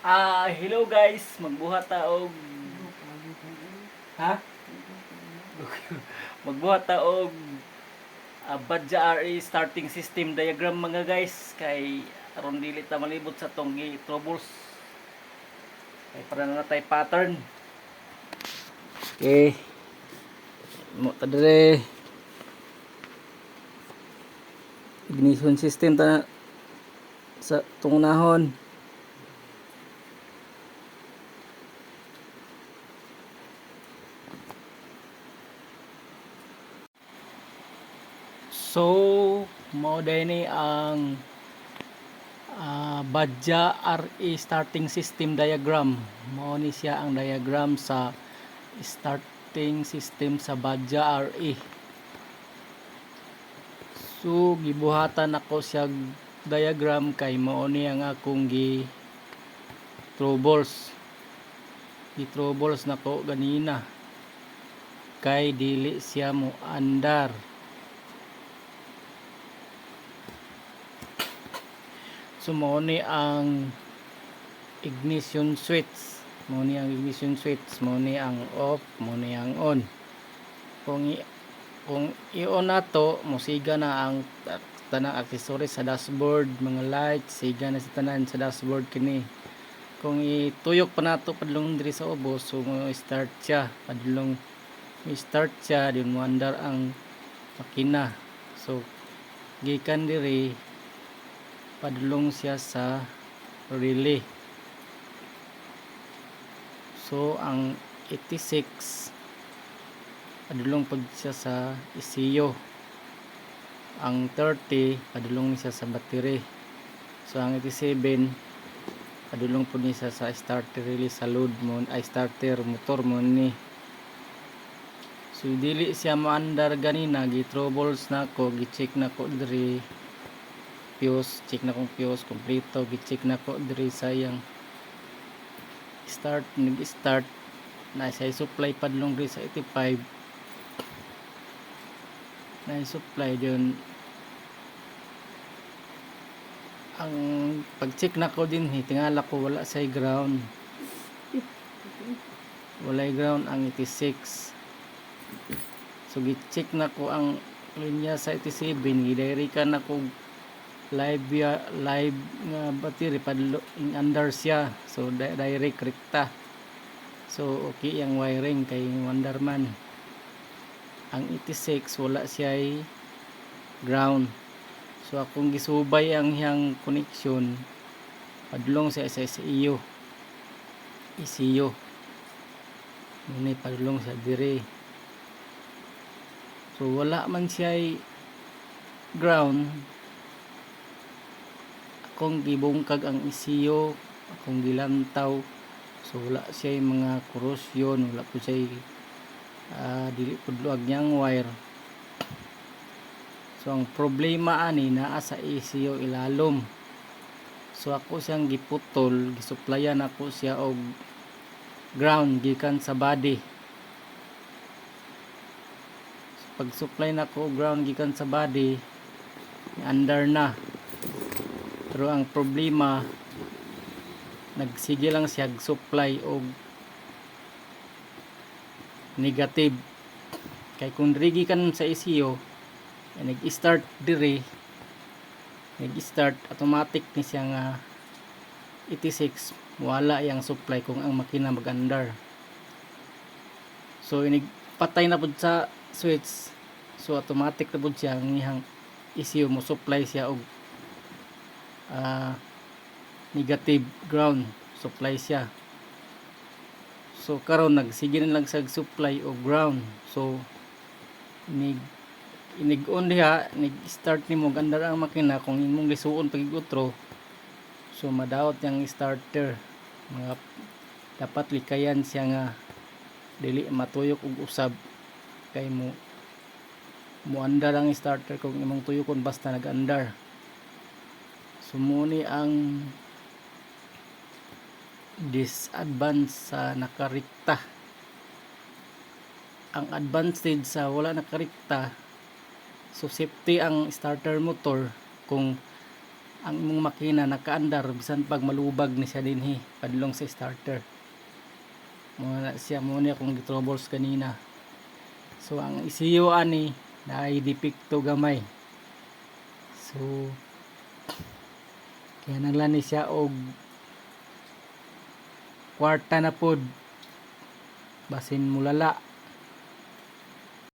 Hello guys, magbuhat ta og ha? Magbuhat ta og Badja RE starting system diagram mga guys kay aron dili ta malibot sa tong troubles. Kay para na tay pattern. Okay. Mo ta dire ignition system ta sa tungunahon. So, mao ni ang Badja RE starting system diagram. Mao ni siya ang diagram sa starting system sa Badja RE. So, gibuhatan ako siya diagram kay mao ni ang akong troubles. Troubles nako ganina. Kay dili siya mo andar. So mo ni ang ignition switch, mo ni ang ignition switch, mo ni ang off, mo ni ang on. Kung i-on nato, musiga na ang tanang accessories sa dashboard, mga lights, siga na sa tanan sa dashboard kini. Kung ituyok pa nato padulong diri sa ubos, so mo start siya, padulong i-start siya, din mo andar ang makina. So gikan diri padulong siya sa relay. So ang 86 padulong pud siya sa ECU. Ang 30 padulong siya sa battery. So ang 87 padulong pud siya sa starter relay sa load mo ay starter motor mo ni. So dili siya maandar ganina, gi-troubles na ko, gi-check na ko diri fuse, check na kong fuse kompleto, gi-check na ko diri sa yang start, nag-start na siya supply padlong diri sa 85 na supply dun. Ang pag-check na ko din tingala ko wala say ground, walay ground ang 86. So gi-check na ko ang linya sa 87, gi-direct na ko live nga battery padlo under siya, so direct rekta. So okay ang wiring kay Wonderman. Ang 86 wala siya ay ground, so akong gisubay ang hiyang connection padulong siya sa ECU muna padulong sa dire. So wala man siya ay ground, akong gibungkag ang ECU, akong gilantaw, so wala siya mga corrosion, wala po siya dili pudluag niyang wire. So ang problema ani naa sa ECU ilalom. So ako siyang giputol, gisuplayan ako siya og ground gikan sa body. So pag supply nako og ground gikan sa body, under na. Pero ang problema, nagsige lang siya supply og negative. Kay kung rigi kan sa ECU, nag-start dire, nag-start automatic ni siya nga 86 wala yang supply kung ang makina mag-andar. So patay na pud sa switch, so automatic na pud siya ang ihang ECU mo supply siya og negative ground, supply siya. So karon nagsige na lang sa supply o ground. So inig-on diha, nag-start nimo gandar ang makina kung imong lisuon pagigutro. So madaot yang starter, mga dapat likayan siya nga dili matuyok og usab kay mo andar ang starter kung imong tuyokon basta nag-andar. Sumuni ang disadvantage sa nakarikta. Ang advantage sa wala nakarikta, so safety ang starter motor kung ang imong makina nakaandar bisan pag malubag ni siya dinhi padulong sa starter. Muna siya muna akong troubles kanina. So ang ECU ani naay depekto gamay. So kaya nanglan ni siya og kwarta na pod basin mulala